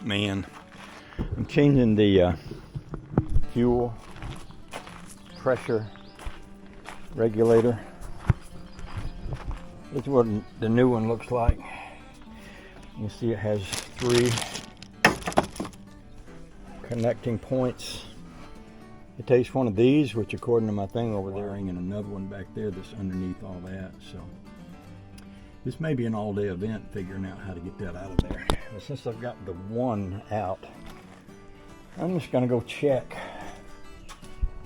man. I'm changing the fuel pressure regulator. This is what the new one looks like. You see it has 3 connecting points. It takes one of these, which according to my thing over there, and another one back there that's underneath all that. So this may be an all-day event figuring out how to get that out of there. But since I've got the one out, I'm just gonna go check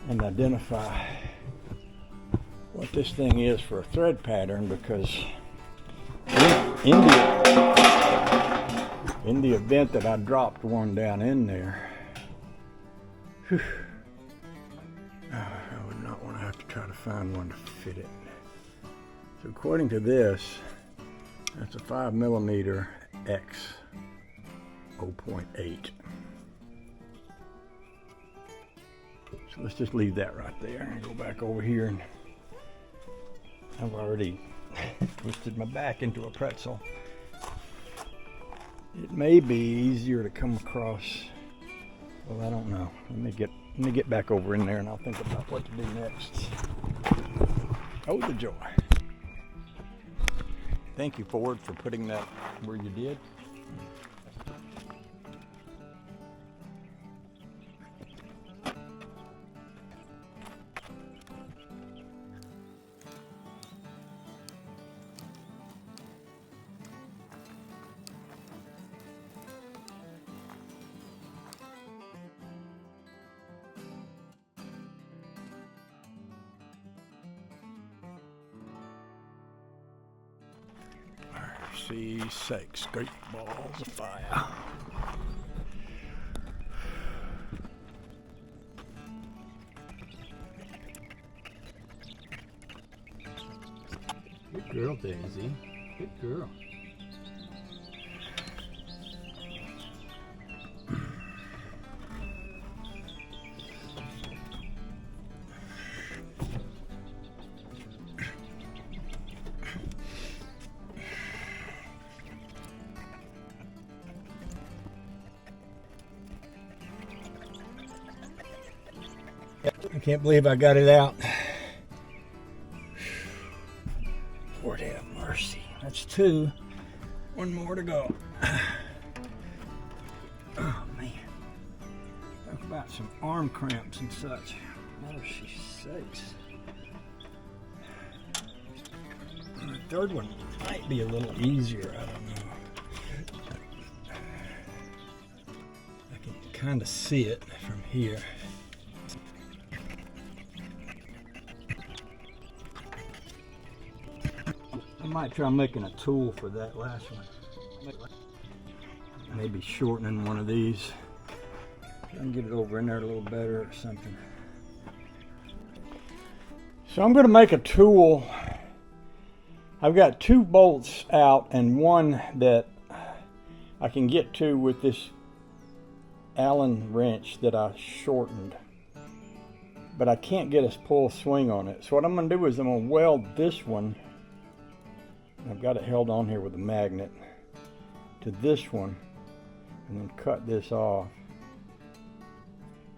and identify what this thing is for a thread pattern, because in the event that I dropped one down in there, whew, I would not want to have to try to find one to fit it. So according to this, that's a 5mm X 0.8. So let's just leave that right there and go back over here. And I've already twisted my back into a pretzel. It may be easier to come across. Well, I don't know. Let me get back over in there and I'll think about what to do next. Oh, the joy. Thank you, Ford, for putting that where you did. Sakes, great balls of fire. Good girl, Daisy. Good girl. I can't believe I got it out. Lord have mercy. That's 2. 1 more to go. Oh man. Talk about some arm cramps and such. Mercy sakes. The 3rd one might be a little easier. I don't know. I can kind of see it from here. I might try making a tool for that last one. Maybe shortening one of these. I can get it over in there a little better or something. So I'm going to make a tool. I've got 2 bolts out and one that I can get to with this Allen wrench that I shortened. But I can't get a full swing on it. So what I'm going to do is I'm going to weld this one. I've got it held on here with a magnet to this one, and then cut this off,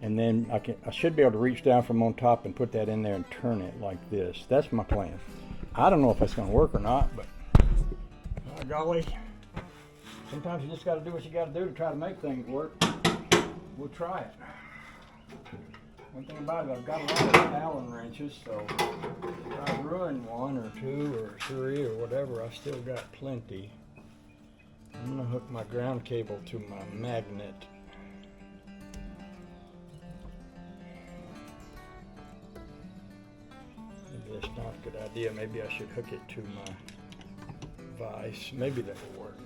and then I should be able to reach down from on top and put that in there and turn it like this. That's my plan. I don't know if that's going to work or not, but by golly, sometimes you just got to do what you got to do to try to make things work. We'll try it. One thing about it, I've got a lot of Allen wrenches, so if I ruin 1 or 2 or 3 or whatever, I've still got plenty. I'm going to hook my ground cable to my magnet. Maybe that's not a good idea. Maybe I should hook it to my vise. Maybe that will work.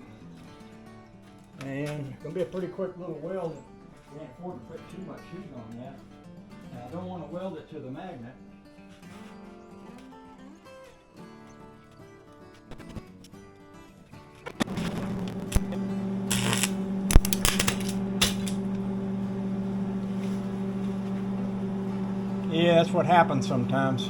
And it's going to be a pretty quick little weld. Can't afford to put too much heat on that. And I don't want to weld it to the magnet. Yeah, that's what happens sometimes.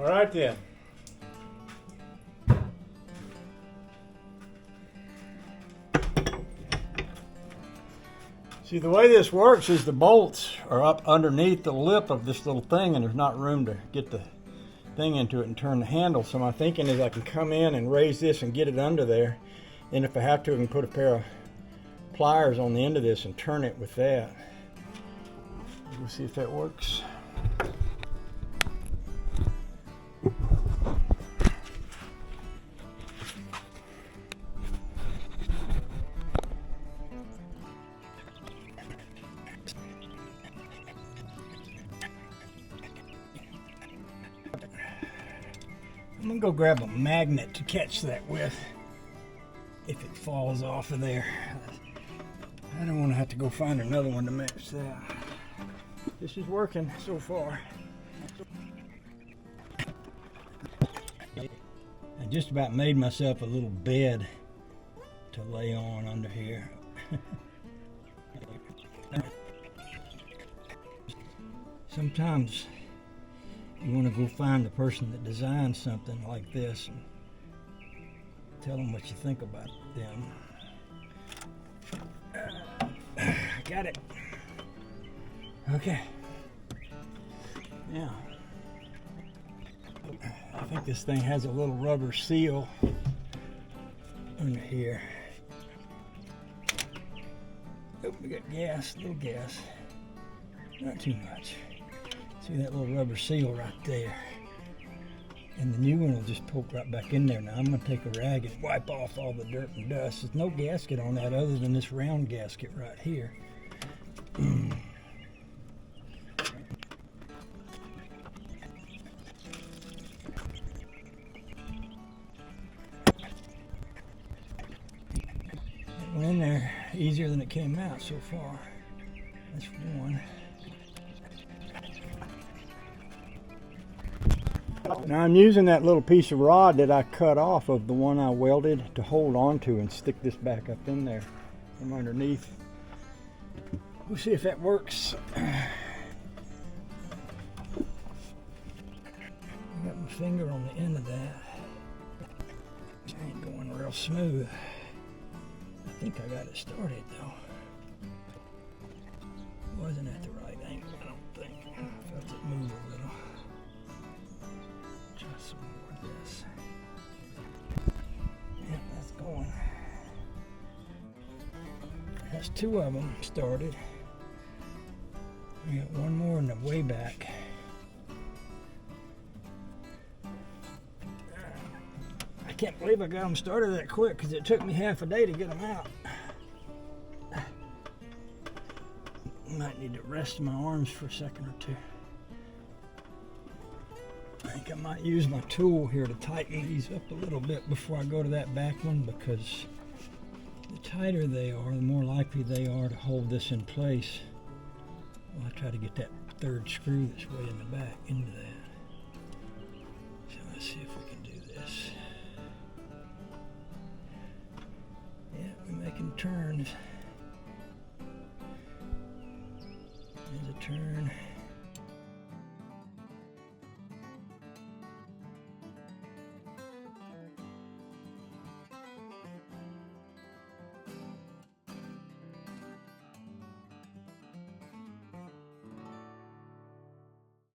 All right then. See, the way this works is the bolts are up underneath the lip of this little thing, and there's not room to get the thing into it and turn the handle. So my thinking is I can come in and raise this and get it under there. And if I have to, I can put a pair of pliers on the end of this and turn it with that. We'll see if that works. I'm gonna go grab a magnet to catch that with if it falls off of there. I don't want to have to go find another one to match that. This is working so far. I just about made myself a little bed to lay on under here. Sometimes you want to go find the person that designed something like this and tell them what you think about them. Got it. Okay. Now, I think this thing has a little rubber seal under here. Oh, we got gas, little gas. Not too much. See that little rubber seal right there? And the new one will just poke right back in there. Now I'm going to take a rag and wipe off all the dirt and dust. There's no gasket on that other than this round gasket right here. It went in there easier than it came out so far. That's one. Now I'm using that little piece of rod that I cut off of the one I welded to hold on to and stick this back up in there from underneath. We'll see if that works. I got my finger on the end of that. It ain't going real smooth. I think I got it started though. Wasn't at the right angle, I don't think. I felt it move a little. Try some more of this. Yep, that's going. That's two of them started. We got one more in the way back. I can't believe I got them started that quick because it took me half a day to get them out. Might need to rest my arms for a second or two. I think I might use my tool here to tighten these up a little bit before I go to that back one, because the tighter they are, the more likely they are to hold this in place. Well, I try to get that third screw that's way in the back into that. So let's see if we can do this. Yeah, we're making turns. There's a turn.